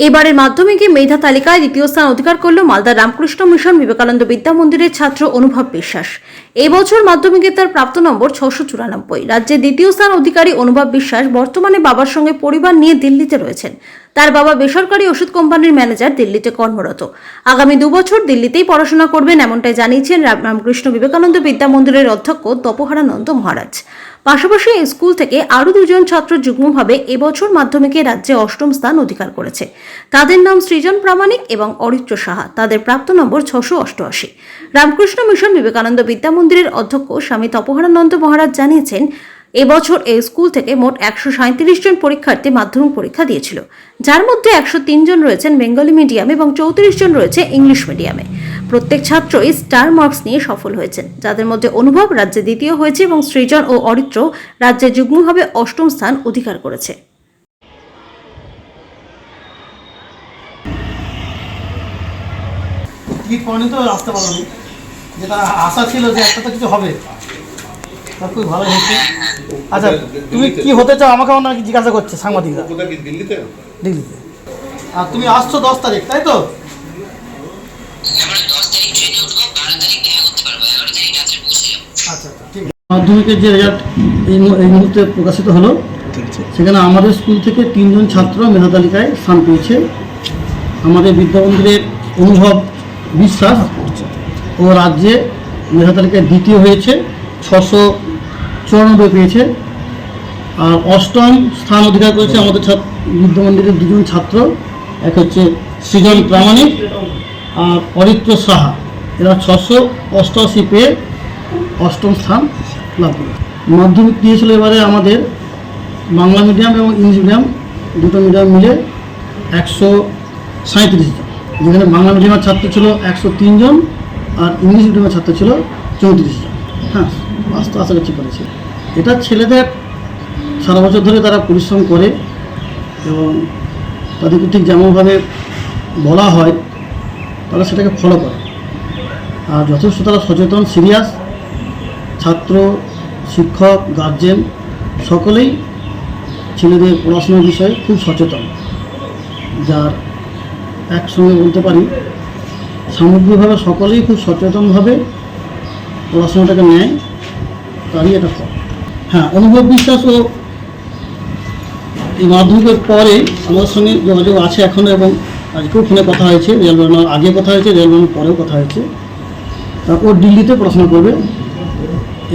এবারের মাধ্যমিকে মেধা তালিকায় দ্বিতীয় স্থান অধিকার করল মালদা রামকৃষ্ণ মিশন বিবেকানন্দ বিদ্যা মন্দিরের ছাত্র অনুভব বিশ্বাস। এই বছর মাধ্যমিকে তার প্রাপ্ত নম্বর 694। রাজ্যে দ্বিতীয় স্থান অধিকারী অনুভব বিশ্বাস বর্তমানে বাবার সঙ্গে পরিবার নিয়ে দিল্লিতে রয়েছেন। তার বাবা বেসরকারি ওষুধ কোম্পানির ম্যানেজার, দিল্লিতে কর্মরত। আগামী 2 বছর দিল্লিতেই পড়াশোনা করবেন, এমনটাই জানিয়েছেন রামকৃষ্ণ বিবেকানন্দ বিদ্যা মন্দিরের অধ্যক্ষ তপোহারানন্দ মহারাজ। পাশাপাশি এই স্কুল থেকে আরও 2 জন ছাত্র যুগ্মভাবে এবছর মাধ্যমিকে রাজ্যে 8ম স্থান অধিকার করেছে। তাদের নাম সৃজন প্রামাণিক এবং অরিত্র সাহা। তাদের প্রাপ্ত নম্বর 688। রামকৃষ্ণ মিশন বিবেকানন্দ বিদ্যা মন্দিরের অধ্যক্ষ স্বামী তপোহারানন্দ মহারাজ জানিয়েছেন, এবছর এই স্কুল থেকে মোট 137 জন পরীক্ষার্থী মাধ্যমিক পরীক্ষা দিয়েছিল, যার মধ্যে 103 জন রয়েছেন বেঙ্গলি মিডিয়ামে এবং 34 জন রয়েছে ইংলিশ মিডিয়ামে। প্রত্যেক ছাত্রই স্টার মার্কস নিয়ে সফল হয়েছেন, যাদের মধ্যে অনুভব রাজ্যে দ্বিতীয় হয়েছে এবং সৃজন ও অরিত্র রাজ্যে যুগ্মভাবে 8ম স্থান অধিকার করেছে। কি পরিণত আসতে পারোনি, যেটা আশা ছিল যে একটা তো কিছু হবে, তার খুব ভালো হয়েছে। আচ্ছা, তুমি কি হতে চাও আমাকে অনেক জিজ্ঞাসা করছে সাংবাদিকরা। দিল্লিতে। দিল্লিতে। আর তুমি আসছো 10 তারিখ, তাই তো? আচ্ছা, ঠিক আছে। মাধ্যমিকের যে রেজাল্ট এই মুহূর্তে প্রকাশিত হলো, সেখানে আমাদের স্কুল থেকে 3 জন ছাত্র মেধা তালিকায় স্থান পেয়েছে। আমাদের বিদ্যামন্দিরের অনুভব বিশ্বাস ও রাজ্যে মেধা তালিকায় দ্বিতীয় হয়েছে, 694 পেয়েছে। আর 8ম স্থান অধিকার করেছে আমাদের বিদ্যামন্দিরের 2 জন ছাত্র, এক হচ্ছে সৃজন প্রামাণিক আর অরিত্র সাহা। এরা 688 পেয়ে 8ম স্থান লাভ করে। মাধ্যমিক দিয়েছিল এবারে আমাদের বাংলা মিডিয়াম এবং ইংলিশ মিডিয়াম দুটো মিডিয়াম মিলে 137 জন, যেখানে বাংলা মিডিয়ামের ছাত্র ছিল 103 জন আর ইংলিশ মিডিয়ামের ছাত্র ছিল 34 জন। হ্যাঁ, আশা করছি করেছে। এটা ছেলেদের সারা বছর ধরে তারা পরিশ্রম করে এবং তাদেরকে ঠিক যেমনভাবে বলা হয় তারা সেটাকে ফলো করে। আর যথেষ্ট তারা সচেতন, সিরিয়াস। ছাত্র, শিক্ষক, গার্জেন সকলেই ছেলেদের পড়াশোনার বিষয়ে খুব সচেতন, যার একসঙ্গে বলতে পারি সামগ্রিকভাবে সকলেই খুব সচেতনভাবে পড়াশোনাটাকে নেয়, তারই এটা ফল। হ্যাঁ, অনুভব বিশ্বাস ও এই মাধ্যমিকের পরে আমাদের সঙ্গে যোগাযোগ আছে এখনও, এবং আজকেও ফোনে কথা হয়েছে, রেল বেরোনোর আগে কথা হয়েছে, রেল বেরোনোর পরেও কথা হয়েছে। ও দিল্লিতে পড়াশোনা করবে,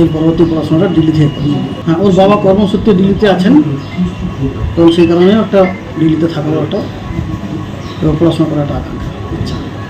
এর পরবর্তী পড়াশোনাটা দিল্লি থেকে করবে। হ্যাঁ, ওর বাবা কর্মসূত্রে দিল্লিতে আছেন, এবং সেই কারণে একটা দিল্লিতে থাকার একটা পড়াশোনা করার একটা আকাঙ্ক্ষা, ইচ্ছা।